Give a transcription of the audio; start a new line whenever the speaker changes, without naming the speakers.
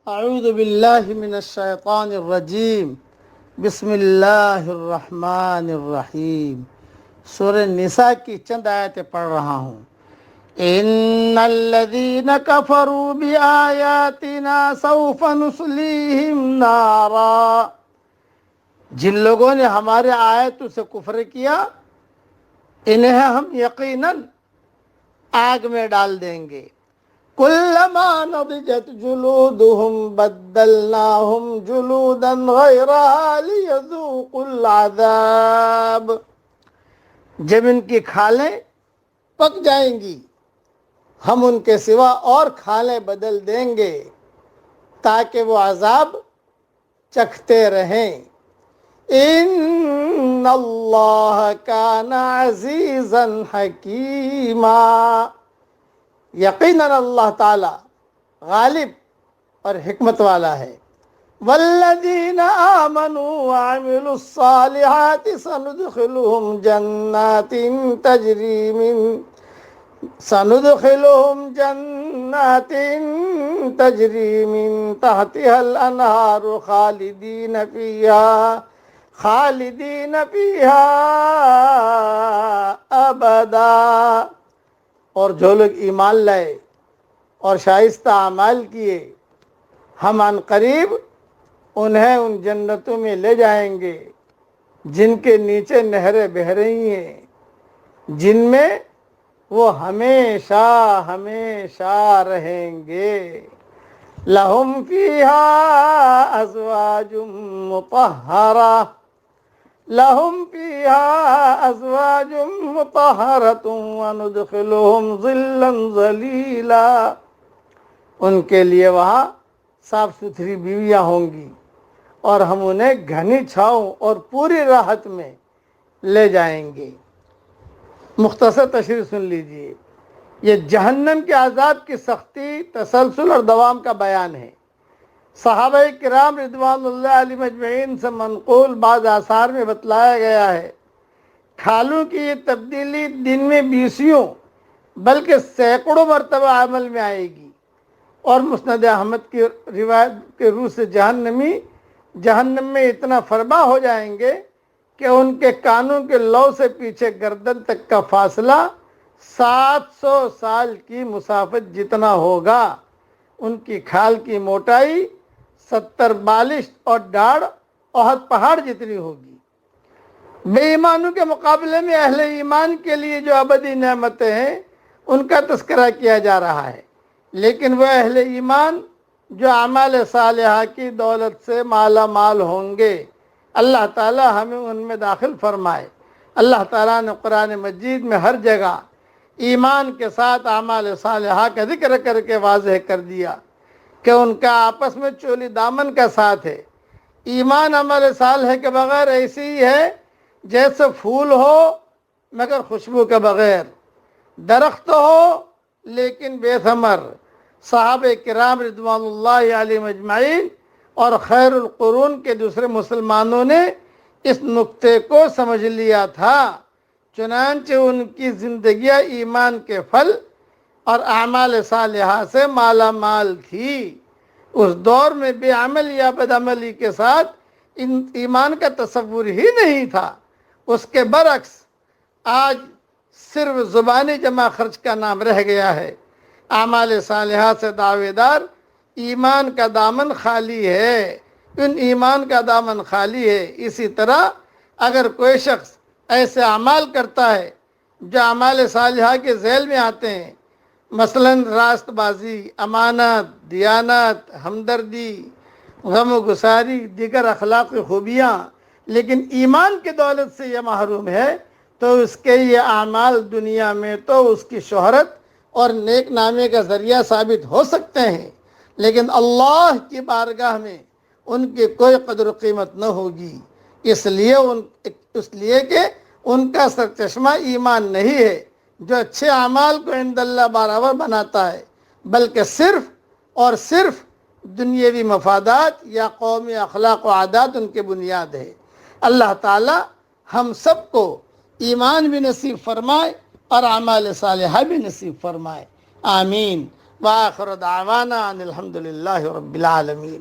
اعوذ باللہ من الشیطان الرجیم بسم اللہ الرحمن الرحیم سورہ نساء کی چند آیتیں پڑھ رہا ہوں۔ ان الذین کفروا بآیاتنا سوف نصلیہم نارا، جن لوگوں نے ہمارے آیتوں سے کفر کیا انہیں ہم یقیناً آگ میں ڈال دیں گے۔ کلما نضجت جلودهم بدلناهم جلودا غیرها لیذوقوا العذاب، جب ان کی کھالیں پک جائیں گی ہم ان کے سوا اور کھالیں بدل دیں گے تاکہ وہ عذاب چکھتے رہیں۔ ان اللہ کان عزیزا حکیما، یقیناً اللہ تعالی غالب اور حکمت والا ہے۔ والذین آمنوا وعملوا الصالحات سندخلهم جنات تجری من تحتها الانہار خالدین فیہا ابدا، اور جو لوگ ایمان لائے اور شائستہ اعمال کیے ہم عن قریب انہیں ان جنتوں میں لے جائیں گے جن کے نیچے نہریں بہہ رہی ہیں، جن میں وہ ہمیشہ ہمیشہ رہیں گے۔ لہم فیہا ازواج مطہرہ وندخلهم ظلا ظلیلا، ان کے لیے وہاں صاف ستھری بیویاں ہوں گی اور ہم انہیں گھنی چھاؤں اور پوری راحت میں لے جائیں گے۔ مختصر تشریح سن لیجئے، یہ جہنم کے عذاب کی سختی، تسلسل اور دوام کا بیان ہے۔ صحابہ کرام رضوان اللہ علیہ مجمعین سے منقول بعض آثار میں بتلایا گیا ہے، کھالوں کی یہ تبدیلی دن میں بیسیوں بلکہ سینکڑوں مرتبہ عمل میں آئے گی، اور مسند احمد کی روایت کے روح سے جہنم میں اتنا فربا ہو جائیں گے کہ ان کے کانوں کے لو سے پیچھے گردن تک کا فاصلہ 700 سال کی مسافت جتنا ہوگا۔ ان کی کھال کی موٹائی 70 بالشت اور ڈاڑھ احد پہاڑ جتنی ہوگی۔ بے ایمانوں کے مقابلے میں اہل ایمان کے لیے جو ابدی نعمتیں ہیں ان کا تذکرہ کیا جا رہا ہے، لیکن وہ اہل ایمان جو اعمال صالحہ کی دولت سے مالا مال ہوں گے، اللہ تعالی ہمیں ان میں داخل فرمائے۔ اللہ تعالیٰ نے قرآن مجید میں ہر جگہ ایمان کے ساتھ اعمال صالحہ کا ذکر کر کے واضح کر دیا کہ ان کا آپس میں چولی دامن کا ساتھ ہے۔ ایمان عمل صالح کے بغیر ایسی ہی ہے جیسے پھول ہو مگر خوشبو کے بغیر، درخت ہو لیکن بے ثمر۔ صحابہ کرام رضوان اللہ علیہ مجمعین اور خیر القرون کے دوسرے مسلمانوں نے اس نقطے کو سمجھ لیا تھا، چنانچہ ان کی زندگیاں ایمان کے پھل اور اعمال صالحہ سے مالا مال تھی۔ اس دور میں بے عمل یا بدعملی کے ساتھ ایمان کا تصور ہی نہیں تھا۔ اس کے برعکس آج صرف زبانی جمع خرچ کا نام رہ گیا ہے۔ اعمال صالحہ سے دعوے دار ایمان کا دامن خالی ہے، ایمان کا دامن خالی ہے۔ اسی طرح اگر کوئی شخص ایسے اعمال کرتا ہے جو اعمال صالحہ کے ذیل میں آتے ہیں، مثلا راست بازی، امانت، دیانت، ہمدردی، غم و گساری، دیگر اخلاقی خوبیاں، لیکن ایمان کی دولت سے یہ محروم ہے، تو اس کے یہ اعمال دنیا میں تو اس کی شہرت اور نیک نامی کا ذریعہ ثابت ہو سکتے ہیں، لیکن اللہ کی بارگاہ میں ان کی کوئی قدر و قیمت نہ ہوگی، اس لیے کہ ان کا سرچشمہ ایمان نہیں ہے جو اچھے اعمال کو عند اللہ برابر بناتا ہے، بلکہ صرف اور صرف دنیاوی مفادات یا قومی اخلاق و عادات ان کی بنیاد ہے۔ اللہ تعالی ہم سب کو ایمان بھی نصیب فرمائے اور اعمال صالحہ بھی نصیب فرمائے، آمین۔ وآخر دعوانا ان الحمد للہ رب العالمین.